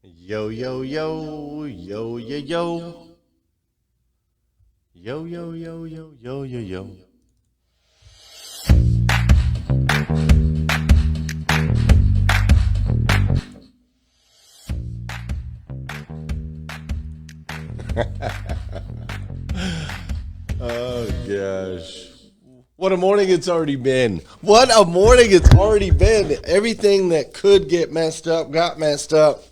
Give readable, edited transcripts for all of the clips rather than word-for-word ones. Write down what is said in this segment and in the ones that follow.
Yo, yo, yo, yo, yo, yo. Yo, yo, yo, yo, yo, yo, yo. Oh, gosh. What a morning it's already been. What a morning it's already been. Everything that could get messed up got messed up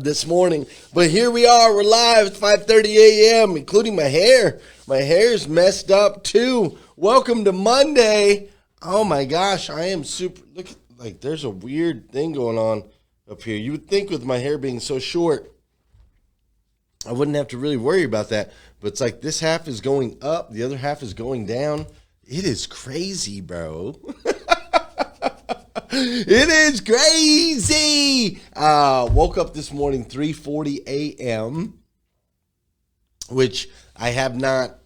this morning. But here we are. We're live. It's 5:30 a.m., including my hair. My hair's messed up, too. Welcome to Monday. Oh, my gosh. I am super... Look, like, there's a weird thing going on up here. You would think with my hair being so short, I wouldn't have to really worry about that. But it's like this half is going up, the other half is going down. It is crazy, bro. It is crazy. Woke up this morning 3:40 a.m., which I have not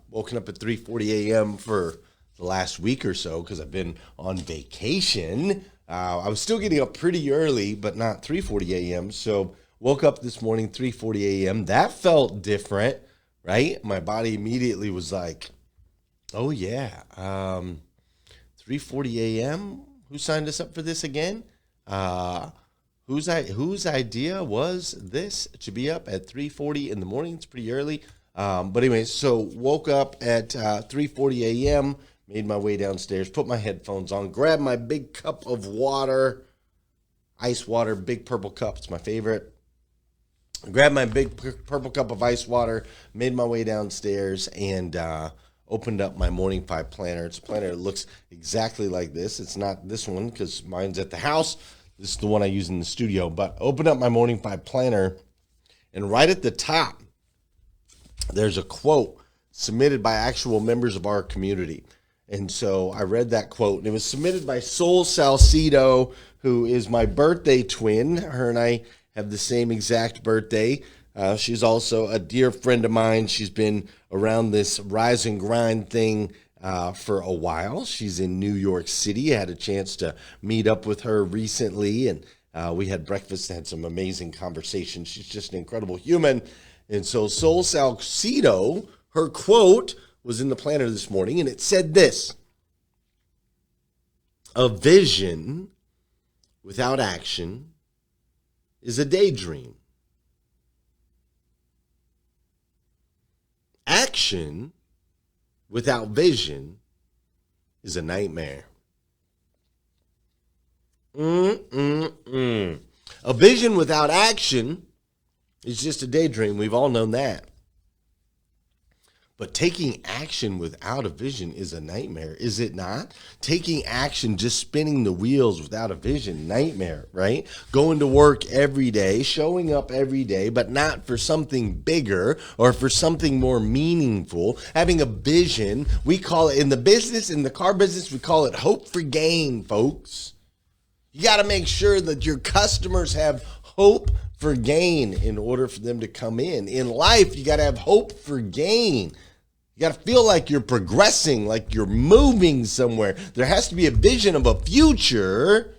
woken up at 3:40 a.m. for the last week or so because I've been on vacation. I was still getting up pretty early, but not 3:40 a.m., so woke up this morning 3:40 a.m. That felt different, right? My body immediately was like, oh, yeah, 3:40 a.m.? Who signed us up for this again? Whose idea was this to be up at 3:40 in the morning? It's pretty early. But anyway, so woke up at 3:40 a.m., made my way downstairs, put my headphones on, grabbed my big cup of water, ice water, big purple cup. It's my favorite. Grabbed my big purple cup of ice water, made my way downstairs, and opened up my Morning 5 planner. It's a planner that looks exactly like this. It's not this one because mine's at the house. This is the one I use in the studio. But opened up my Morning 5 planner, and right at the top, there's a quote submitted by actual members of our community. And so I read that quote, and it was submitted by Sol Salcido, who is my birthday twin. Her and I have the same exact birthday. She's also a dear friend of mine. She's been around this rise and grind thing for a while. She's in New York City. I had a chance to meet up with her recently, and we had breakfast and had some amazing conversations. She's just an incredible human. And so Sol Salcido, her quote was in the planner this morning, and it said this: a vision without action is a daydream. Action without vision is a nightmare. A vision without action is just a daydream. We've all known that. But taking action without a vision is a nightmare, is it not? Taking action, just spinning the wheels without a vision, nightmare, right? Going to work every day, showing up every day, but not for something bigger or for something more meaningful. Having a vision, we call it, in the business, in the car business, we call it hope for gain, folks. You got to make sure that your customers have hope for gain in order for them to come in. In life, you got to have hope for gain. You got to feel like you're progressing, like you're moving somewhere. There has to be a vision of a future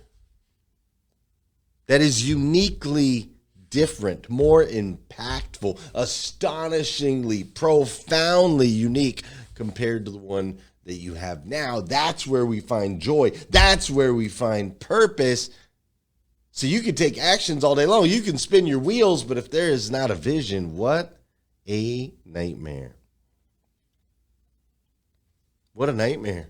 that is uniquely different, more impactful, astonishingly, profoundly unique compared to the one that you have now. That's where we find joy. That's where we find purpose. So you can take actions all day long. You can spin your wheels, but if there is not a vision, what a nightmare. What a nightmare.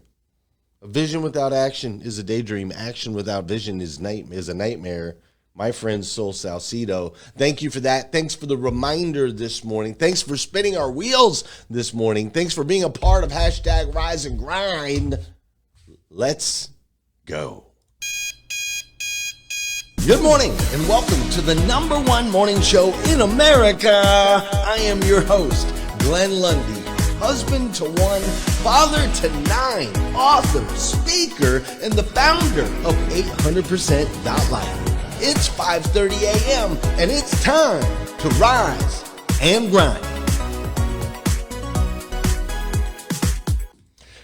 A vision without action is a daydream. Action without vision is a nightmare. My friend Sol Salcido, thank you for that. Thanks for the reminder this morning. Thanks for spinning our wheels this morning. Thanks for being a part of hashtag Rise and Grind. Let's go. Good morning and welcome to the #1 morning show in America. I am your host, Glenn Lundy, husband to 1, father to 9, author, speaker, and the founder of 800%.life. It's 5:30 a.m. and it's time to rise and grind.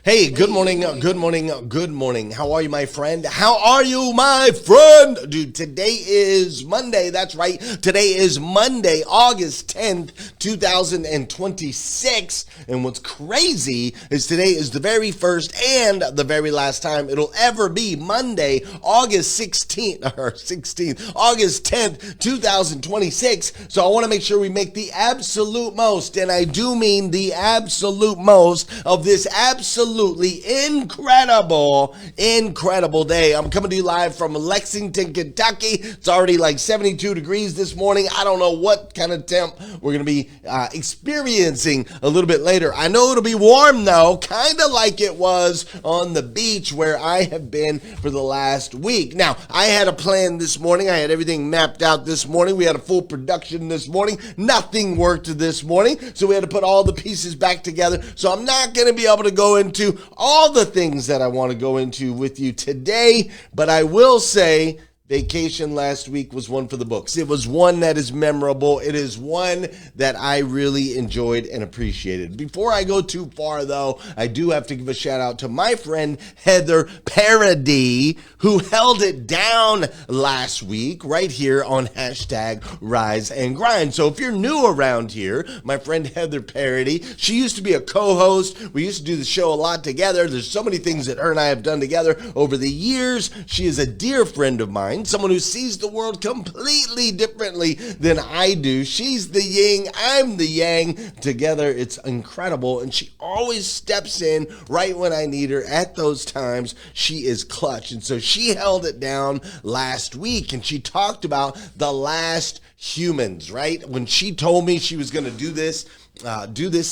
Hey, good morning, good morning, good morning. How are you, my friend? How are you, my friend? Dude, today is Monday. That's right. Today is Monday, August 10th, 2026. And what's crazy is today is the very first and the very last time it'll ever be Monday, August 16th, August 10th, 2026. So I want to make sure we make the absolute most, and I do mean the absolute most of this absolutely incredible day. I'm coming to you live from Lexington, Kentucky. It's already like 72 degrees this morning. I don't know what kind of temp we're going to be experiencing a little bit later. I know it'll be warm though, kind of like it was on the beach where I have been for the last week. Now, I had a plan this morning. I had everything mapped out this morning. We had a full production this morning. Nothing worked this morning, so we had to put all the pieces back together. So I'm not going to be able to go into all the things that I want to go into with you today, but I will say vacation last week was one for the books. It was one that is memorable. It is one that I really enjoyed and appreciated. Before I go too far, though, I do have to give a shout out to my friend Heather Parody, who held it down last week right here on hashtag Rise and Grind. So if you're new around here, my friend Heather Parody, she used to be a co-host. We used to do the show a lot together. There's so many things that her and I have done together over the years. She is a dear friend of mine, someone who sees the world completely differently than I do. She's the yin, I'm the yang. Together, it's incredible, and she always steps in right when I need her at those times. She is clutch, and so she held it down last week, and she talked about the last humans, right? When she told me she was going to do this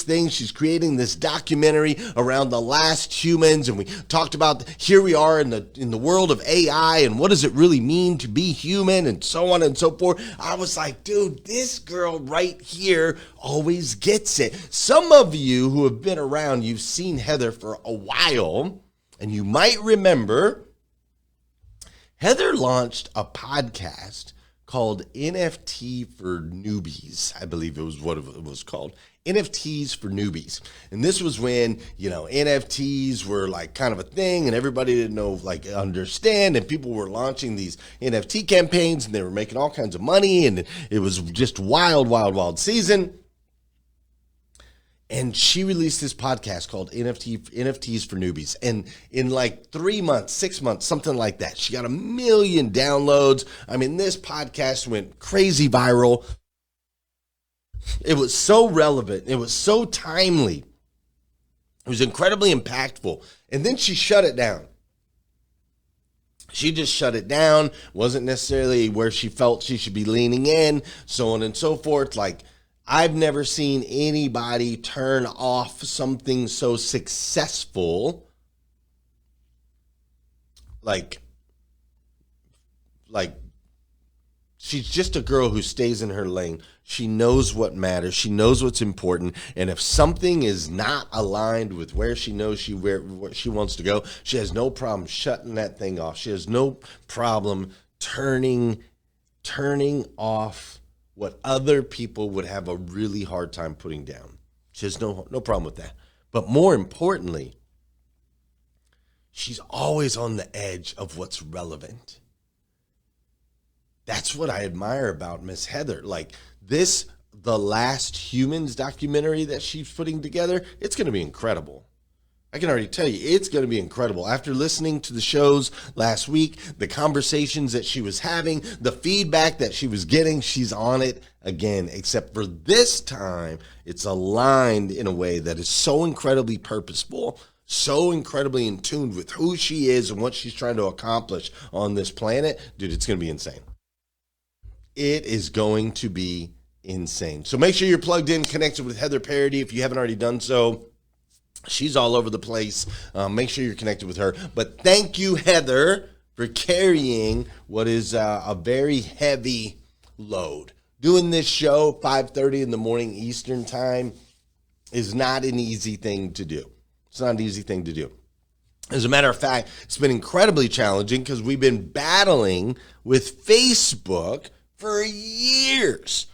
thing, she's creating this documentary around the last humans, and we talked about here we are in the world of AI and what does it really mean to be human and so on and so forth. I was like, dude, this girl right here always gets it. Some of you who have been around, you've seen Heather for a while, and you might remember Heather launched a podcast called NFT for Newbies. I believe it was what it was called. NFTs for Newbies. And this was when, NFTs were like kind of a thing and everybody didn't know, understand, and people were launching these NFT campaigns and they were making all kinds of money, and it was just wild season. And she released this podcast called NFTs for Newbies. And in 3 months, 6 months, something like that, she got 1 million downloads. I mean, this podcast went crazy viral. It was so relevant. It was so timely. It was incredibly impactful. And then she shut it down. She just shut it down. Wasn't necessarily where she felt she should be leaning in, so on and so forth. I've never seen anybody turn off something so successful like she's just a girl who stays in her lane. She knows what matters. She knows what's important. And if something is not aligned with where she knows where she wants to go, she has no problem shutting that thing off. She has no problem turning off what other people would have a really hard time putting down. She has no problem with that. But more importantly, she's always on the edge of what's relevant. That's what I admire about Miss Heather. The Last Humans documentary that she's putting together, it's going to be incredible. I can already tell you, it's going to be incredible. After listening to the shows last week, the conversations that she was having, the feedback that she was getting, she's on it again. Except for this time, it's aligned in a way that is so incredibly purposeful, so incredibly in tune with who she is and what she's trying to accomplish on this planet. Dude, it's going to be insane. It is going to be insane. So make sure you're plugged in, connected with Heather Parody if you haven't already done so. She's all over the place. Make sure you're connected with her. But thank you, Heather, for carrying what is a very heavy load. Doing this show 5:30 in the morning Eastern time is not an easy thing to do. It's not an easy thing to do. As a matter of fact, it's been incredibly challenging because we've been battling with Facebook for years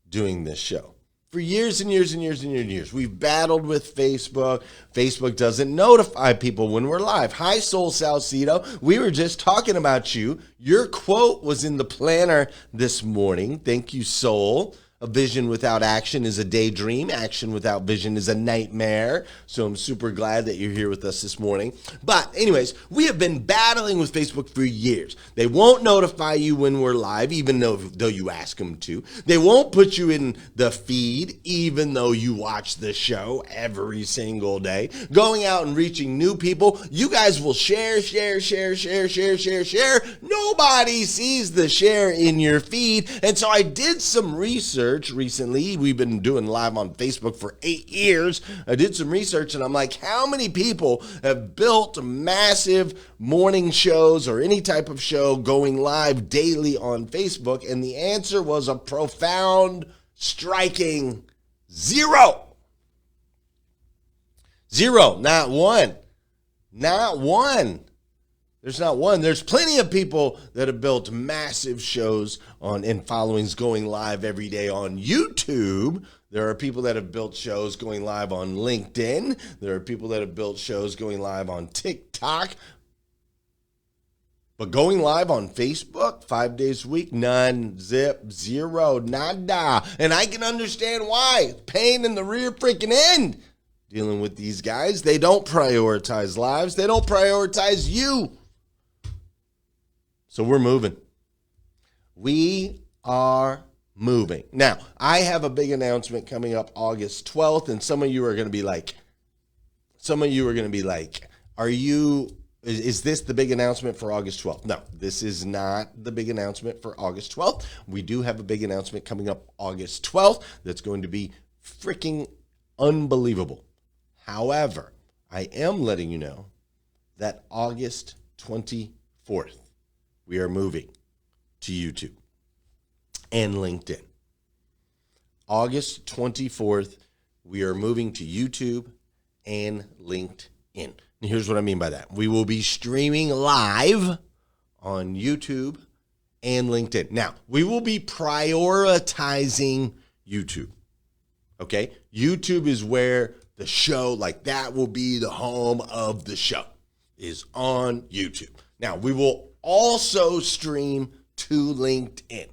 doing this show. for years and years and years and years and years. We've battled with Facebook. Facebook doesn't notify people when we're live. Hi, Soul Salcedo. We were just talking about you. Your quote was in the planner this morning. Thank you, Soul. A vision without action is a daydream. Action without vision is a nightmare. So I'm super glad that you're here with us this morning. But anyways, we have been battling with Facebook for years. They won't notify you when we're live, even though you ask them to. They won't put you in the feed, even though you watch the show every single day. Going out and reaching new people, you guys will share. Nobody sees the share in your feed. And so I did some research recently. We've been doing live on Facebook for 8 years. I did some research and I'm like, how many people have built massive morning shows or any type of show going live daily on Facebook? And the answer was a profound, striking 0. 0, not one. Not one. There's not one. There's plenty of people that have built massive shows and followings going live every day on YouTube. There are people that have built shows going live on LinkedIn. There are people that have built shows going live on TikTok. But going live on Facebook 5 days a week, none, zip, 0, nada. And I can understand why. Pain in the rear freaking end. Dealing with these guys. They don't prioritize lives. They don't prioritize you. So we're moving. We are moving. Now, I have a big announcement coming up August 12th, and some of you are going to be like, is this the big announcement for August 12th? No, this is not the big announcement for August 12th. We do have a big announcement coming up August 12th that's going to be freaking unbelievable. However, I am letting you know that August 24th, we are moving to YouTube and LinkedIn. August 24th, we are moving to YouTube and LinkedIn. And here's what I mean by that. We will be streaming live on YouTube and LinkedIn. Now, we will be prioritizing YouTube. Okay? YouTube is where the show, like that will be the home of the show, is on YouTube. Now, we will also stream to LinkedIn.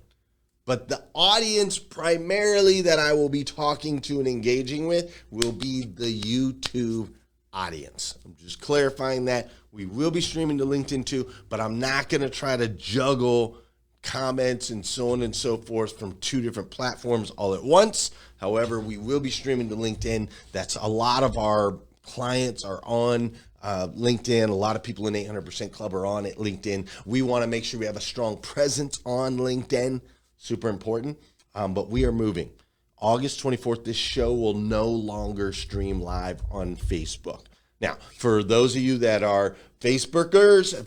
But the audience primarily that I will be talking to and engaging with will be the YouTube audience. I'm just clarifying that. We will be streaming to LinkedIn too, but I'm not going to try to juggle comments and so on and so forth from 2 different platforms all at once. However, we will be streaming to LinkedIn. That's a lot of our clients are on LinkedIn. A lot of people in 800% Club are on at LinkedIn. We want to make sure we have a strong presence on LinkedIn. Super important. But we are moving. August 24th, this show will no longer stream live on Facebook. Now, for those of you that are Facebookers, and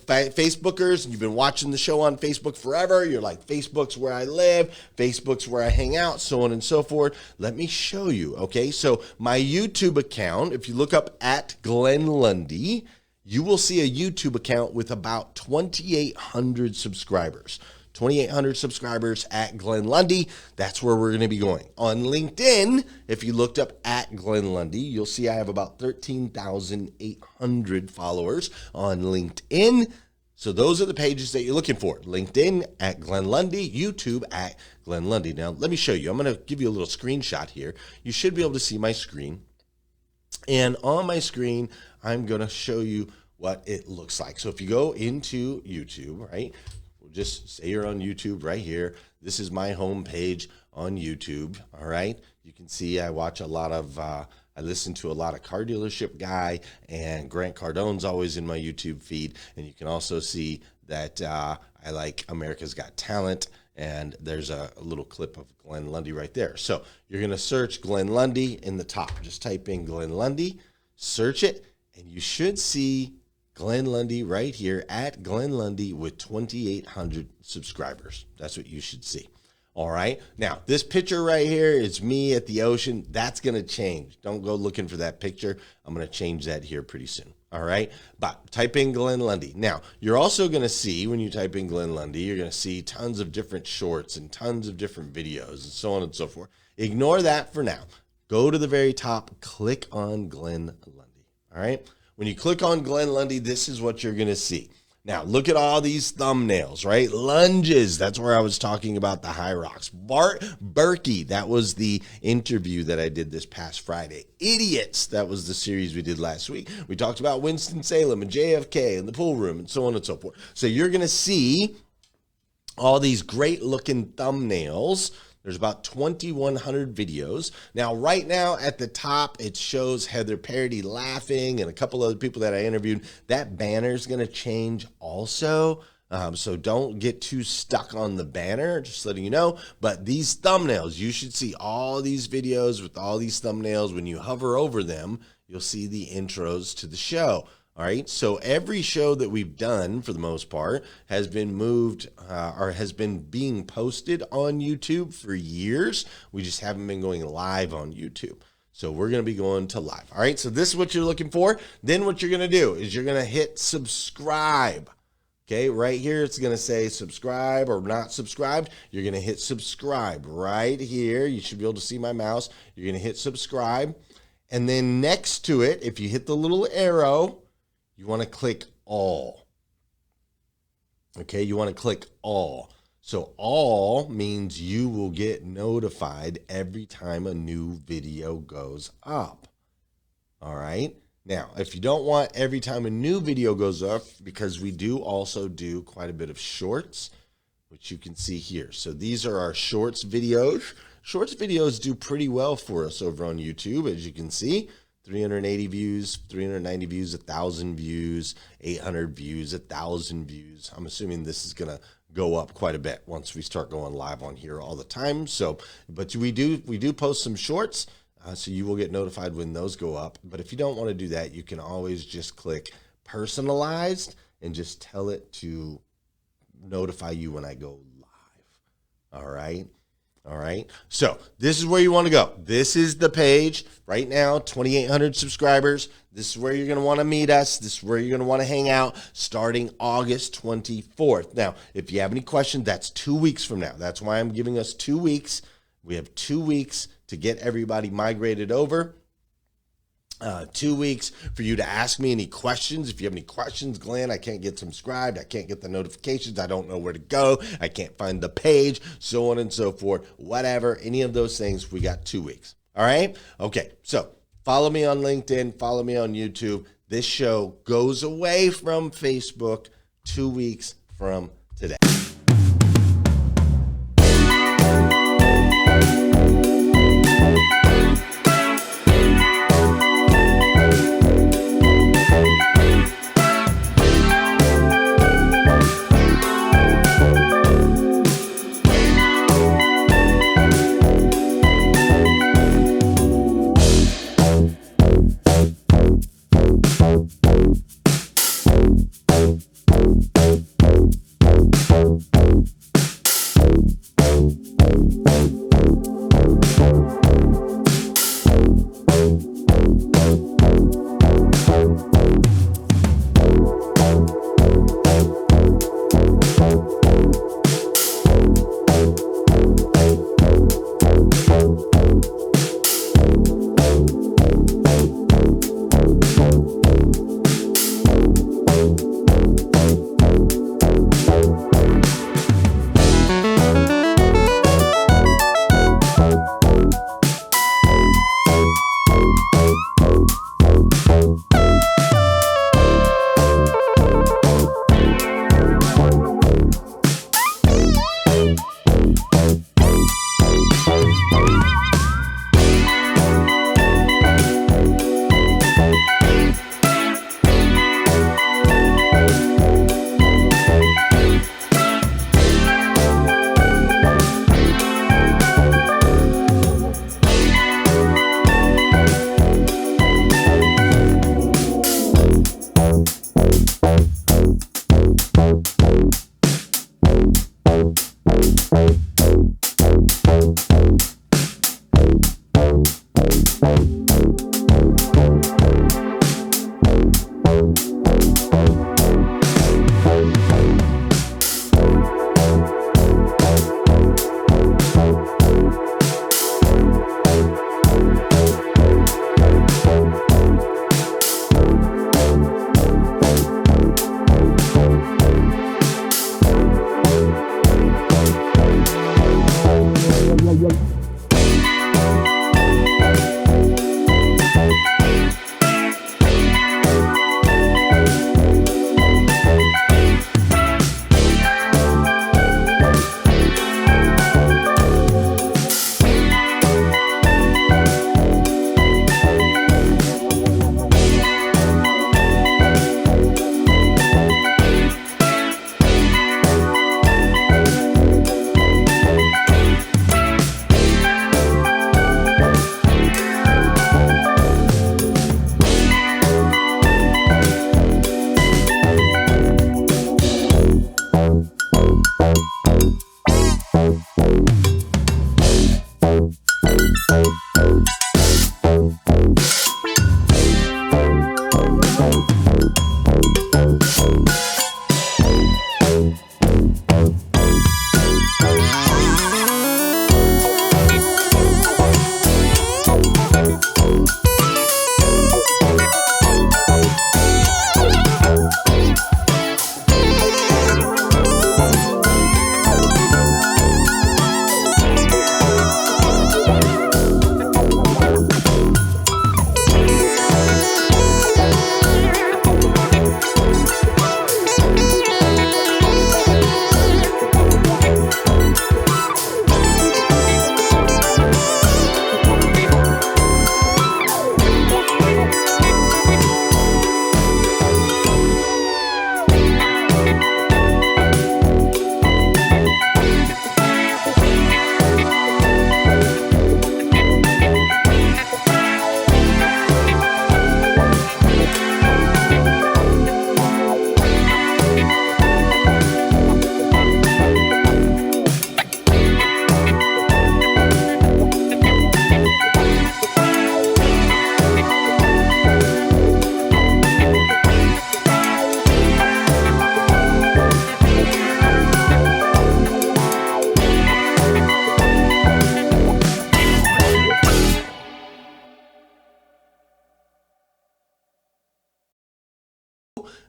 you've been watching the show on Facebook forever, you're like, Facebook's where I live, Facebook's where I hang out, so on and so forth. Let me show you, okay? So my YouTube account, if you look up at Glenn Lundy, you will see a YouTube account with about 2,800 subscribers. 2,800 subscribers at Glenn Lundy. That's where we're going to be going. On LinkedIn, if you looked up at Glenn Lundy, you'll see I have about 13,800 followers on LinkedIn. So those are the pages that you're looking for. LinkedIn at Glenn Lundy, YouTube at Glenn Lundy. Now, let me show you. I'm going to give you a little screenshot here. You should be able to see my screen. And on my screen, I'm going to show you what it looks like. So if you go into YouTube, right? Just say you're on YouTube right here. This is my home page on YouTube. All right. You can see I watch a lot of, I listen to a lot of Car Dealership Guy, and Grant Cardone's always in my YouTube feed. And you can also see that I like America's Got Talent. And there's a little clip of Glenn Lundy right there. So you're going to search Glenn Lundy in the top. Just type in Glenn Lundy, search it, and you should see Glenn Lundy right here at Glenn Lundy with 2,800 subscribers. That's what you should see. All right. Now, this picture right here is me at the ocean. That's going to change. Don't go looking for that picture. I'm going to change that here pretty soon. All right. But type in Glenn Lundy. Now, you're also going to see, when you type in Glenn Lundy, you're going to see tons of different shorts and tons of different videos and so on and so forth. ignore that for now. Go to the very top, click on Glenn Lundy. All right. When you click on Glenn Lundy, this is what you're going to see. Now, look at all these thumbnails, right? Lunges, that's where I was talking about the high rocks. Bart Berkey, that was the interview that I did this past Friday. Idiots, that was the series we did last week. We talked about Winston-Salem and JFK and the pool room and so on and so forth. So you're going to see all these great looking thumbnails. There's about 2,100 videos. Now, right now at the top, it shows Heather Parody laughing and a couple other people that I interviewed. That banner is going to change also. So don't get too stuck on the banner, just letting you know. But these thumbnails, you should see all these videos with all these thumbnails. When you hover over them, you'll see the intros to the show. All right, so every show that we've done, for the most part, has been moved or has been being posted on YouTube for years. We just haven't been going live on YouTube. So we're going to be going to live. All right, so this is what you're looking for. Then what you're going to do is you're going to hit subscribe. Okay, right here, it's going to say subscribe or not subscribed. You're going to hit subscribe right here. You should be able to see my mouse. You're going to hit subscribe. And then next to it, if you hit the little arrow, you want to click all. Okay, you want to click all. So all means you will get notified every time a new video goes up. All right. Now, if you don't want every time a new video goes up, because we do also do quite a bit of shorts, which you can see here. So these are our shorts videos. Shorts videos do pretty well for us over on YouTube, as you can see. 380 views, 390 views, 1,000 views, 800 views, 1,000 views. I'm assuming this is going to go up quite a bit once we start going live on here all the time. So, but we do post some shorts, so you will get notified when those go up. But if you don't want to do that, you can always just click personalized and just tell it to notify you when I go live. All right. All right, so this is where you want to go. This is the page right now, 2,800 subscribers. This is where you're going to want to meet us. This is where you're going to want to hang out starting August 24th. Now, if you have any questions, that's 2 weeks from now. That's why I'm giving us 2 weeks. We have 2 weeks to get everybody migrated over. 2 weeks for you to ask me any questions. If you have any questions, Glenn, I can't get subscribed. I can't get the notifications. I don't know where to go. I can't find the page, so on and so forth. Whatever, any of those things, we got 2 weeks. All right? Okay, so follow me on LinkedIn. Follow me on YouTube. This show goes away from Facebook 2 weeks from today.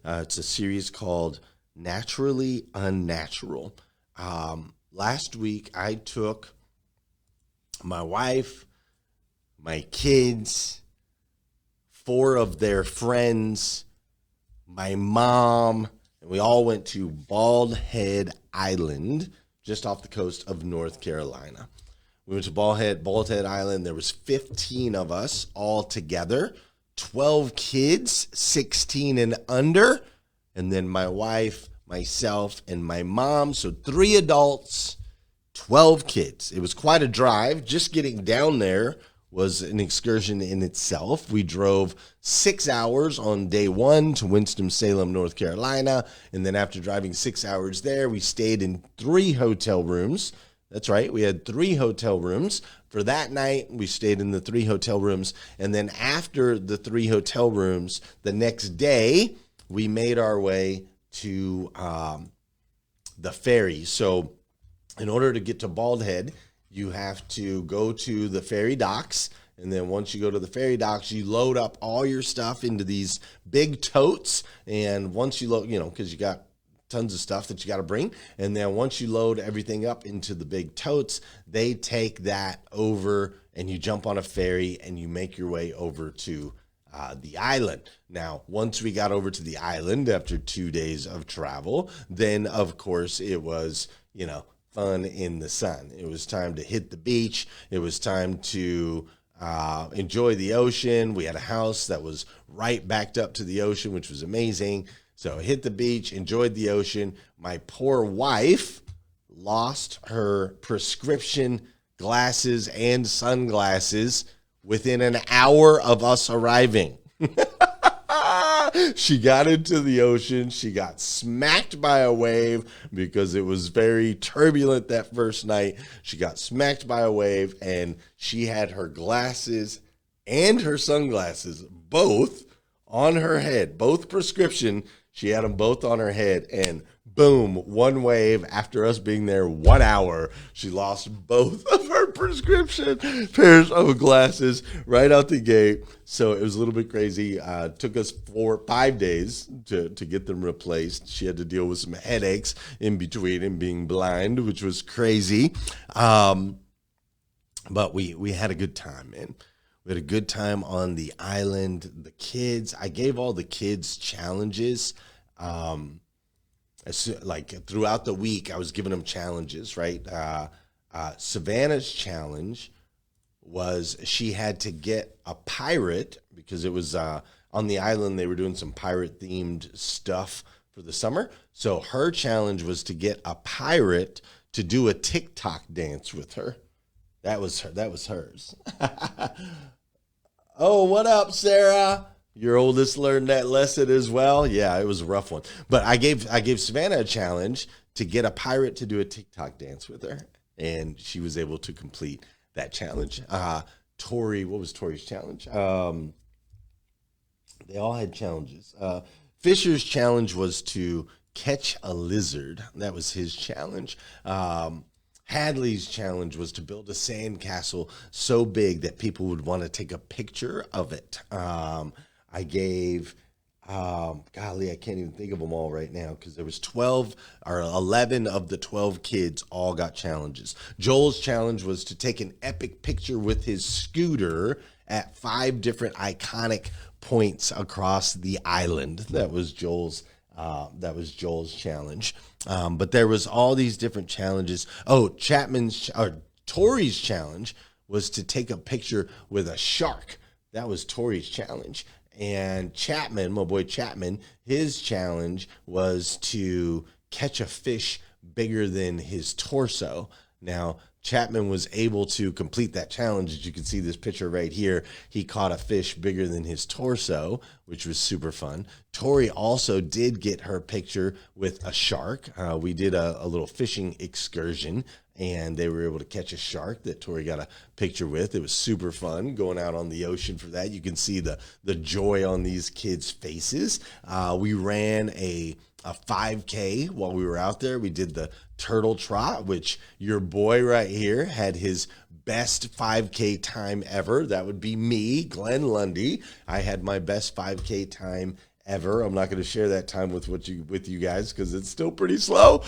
It's a series called Naturally Unnatural. Last week, I took my wife, my kids, 4 of their friends, my mom, and we all went to Bald Head Island, just off the coast of North Carolina. We went to Bald Head Island. There was 15 of us all together, 12 kids, 16 and under, and then my wife, myself, and my mom. So 3 adults, 12 kids. It was quite a drive. Just getting down there was an excursion in itself. We drove 6 hours on day 1 to Winston-Salem, North Carolina. And then after driving 6 hours there, we stayed in 3 hotel rooms. That's right. We had 3 hotel rooms. For that night, we stayed in the 3 hotel rooms. And then after the 3 hotel rooms, the next day, we made our way to the ferry. So in order to get to Bald Head, you have to go to the ferry docks. And then once you go to the ferry docks, you load up all your stuff into these big totes. And once you load, because you got tons of stuff that you got to bring. And then once you load everything up into the big totes, they take that over and you jump on a ferry and you make your way over to the island. Now, once we got over to the island after 2 days of travel, then of course it was, fun in the sun. It was time to hit the beach. It was time to enjoy the ocean. We had a house that was right backed up to the ocean, which was amazing. So I hit the beach, enjoyed the ocean. My poor wife lost her prescription glasses and sunglasses within an hour of us arriving. She got into the ocean. She got smacked by a wave because it was very turbulent that first night. She got smacked by a wave and she had her glasses and her sunglasses both on her head, both prescription. She had them both on her head, and boom, one wave after us being there 1 hour, she lost both of her prescription pairs of glasses right out the gate. So it was a little bit crazy. Took us 5 days to get them replaced. She had to deal with some headaches in between and being blind, which was crazy. But we had a good time, man. We had a good time on the island. The kids, I gave all the kids challenges. Like throughout the week, I was giving them challenges, right? Savannah's challenge was she had to get a pirate because it was on the island. They were doing some pirate themed stuff for the summer. So her challenge was to get a pirate to do a TikTok dance with her. That was hers. Oh, what up, Sarah? Your oldest learned that lesson as well. Yeah, it was a rough one. But I gave Savannah a challenge to get a pirate to do a TikTok dance with her, and she was able to complete that challenge. Tori, what was Tori's challenge? They all had challenges. Fisher's challenge was to catch a lizard. That was his challenge. Hadley's challenge was to build a sandcastle so big that people would want to take a picture of it. I gave, golly, I can't even think of them all right now because there was 12 or 11 of the 12 kids all got challenges. Joel's challenge was to take an epic picture with his scooter at 5 different iconic points across the island. That was Joel's challenge. But there was all these different challenges. Oh, Tori's challenge was to take a picture with a shark. That was Tori's challenge. And Chapman, my boy Chapman, his challenge was to catch a fish bigger than his torso. Now, Chapman was able to complete that challenge. As you can see this picture right here, he caught a fish bigger than his torso, which was super fun. Tori also did get her picture with a shark. We did a little fishing excursion, and they were able to catch a shark that Tori got a picture with. It was super fun going out on the ocean for that. You can see the joy on these kids' faces. We ran a 5K while we were out there. We did the turtle trot, which your boy right here had his best 5K time ever. That would be me, Glenn Lundy. I had my best 5K time ever. I'm not going to share that time with you guys because it's still pretty slow.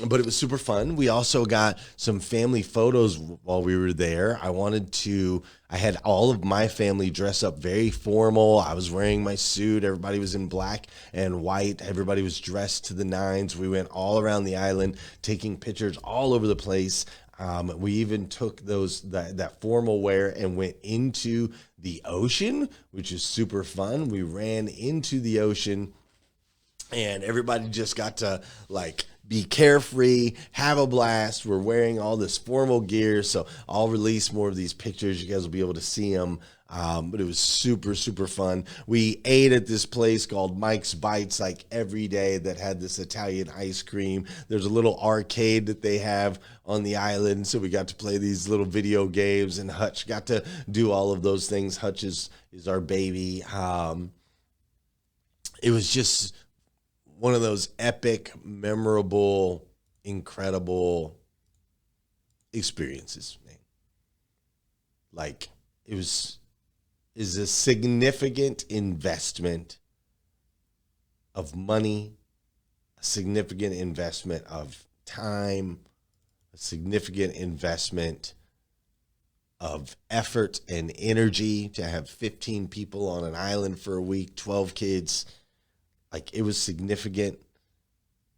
But it was super fun. We also got some family photos while we were there. I had all of my family dress up very formal. I was wearing my suit. Everybody was in black and white. Everybody was dressed to the nines. We went all around the island, taking pictures all over the place. We even took that formal wear and went into the ocean, which is super fun. We ran into the ocean and everybody just got to like be carefree, have a blast. We're wearing all this formal gear, so I'll release more of these pictures. You guys will be able to see them. But it was super, super fun. We ate at this place called Mike's Bites like every day that had this Italian ice cream. There's a little arcade that they have on the island, so we got to play these little video games, and Hutch got to do all of those things. Hutch is our baby. It was just one of those epic, memorable, incredible experiences, man. Like, is a significant investment of money, a significant investment of time, a significant investment of effort and energy to have 15 people on an island for a week, 12 kids. Like, it was significant,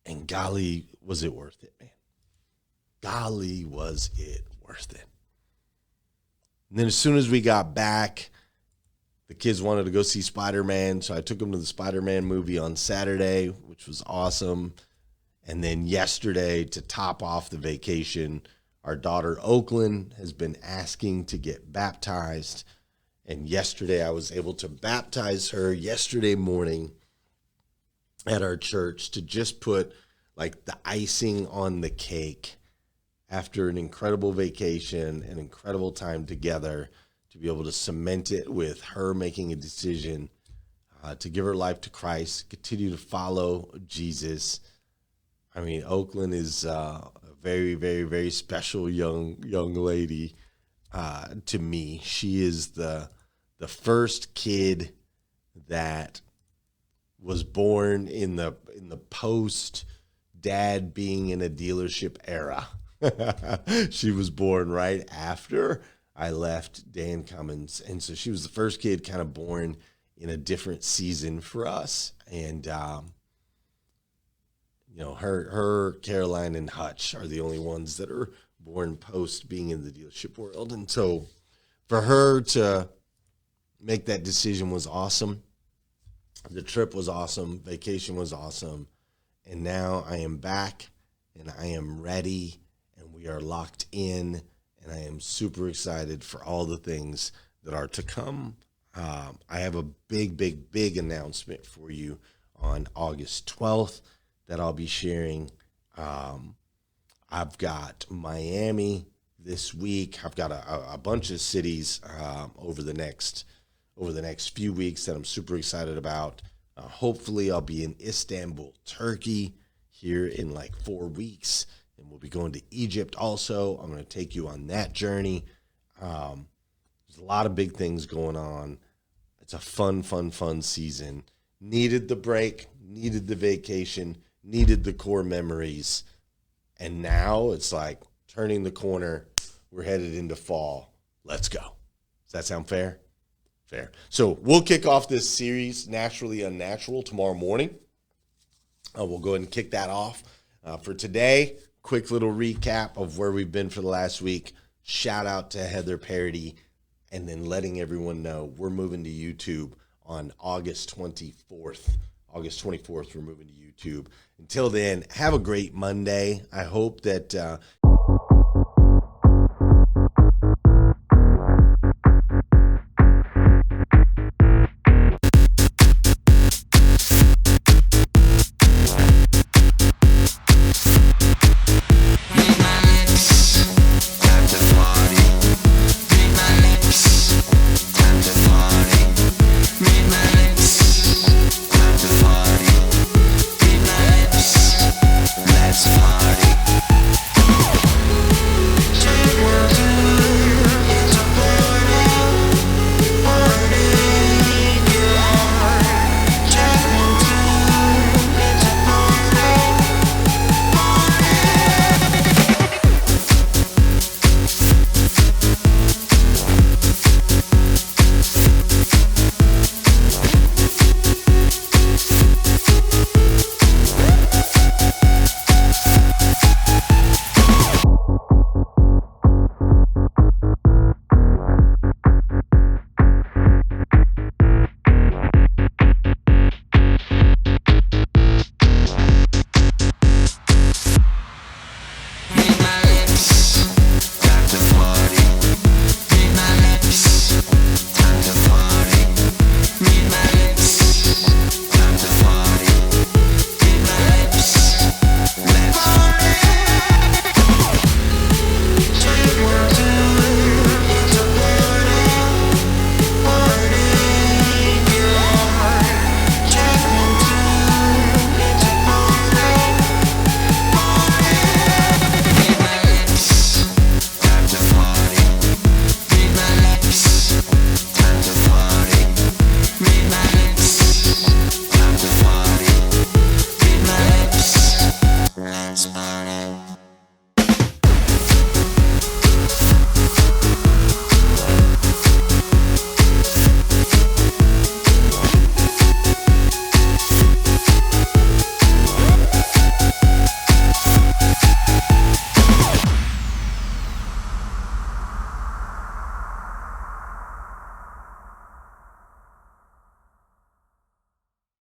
and golly, was it worth it, man. Golly, was it worth it. And then as soon as we got back, the kids wanted to go see Spider-Man, so I took them to the Spider-Man movie on Saturday, which was awesome. And then yesterday, to top off the vacation, our daughter Oakland has been asking to get baptized. And yesterday, I was able to baptize her yesterday morning at our church, to just put like the icing on the cake after an incredible vacation, an incredible time together, to be able to cement it with her making a decision to give her life to Christ, continue to follow Jesus. I mean, Oakland is a very, very, very special young lady to me. She is the first kid that was born in the post dad being in a dealership era. She was born right after I left Dan Cummins. And so she was the first kid kind of born in a different season for us. And, her, Caroline, and Hutch are the only ones that are born post being in the dealership world. And so for her to make that decision was awesome. The trip was awesome. Vacation was awesome. And now I am back and I am ready and we are locked in and I am super excited for all the things that are to come. I have a big announcement for you on August 12th that I'll be sharing. I've got Miami this week. I've got a bunch of cities over the next few weeks that I'm super excited about. Hopefully I'll be in Istanbul, Turkey here in like 4 weeks. And we'll be going to Egypt also. I'm going to take you on that journey. There's a lot of big things going on. It's a fun season. Needed the break, needed the vacation, needed the core memories. And now it's like turning the corner. We're headed into fall. Let's go. Does that sound fair? Fair. So we'll kick off this series, Naturally Unnatural, tomorrow morning. We'll go ahead and kick that off. For today, quick little recap of where we've been for the last week. Shout out to Heather Parody, and then letting everyone know we're moving to YouTube on August 24th. August 24th, we're moving to YouTube. Until then, have a great Monday. I hope that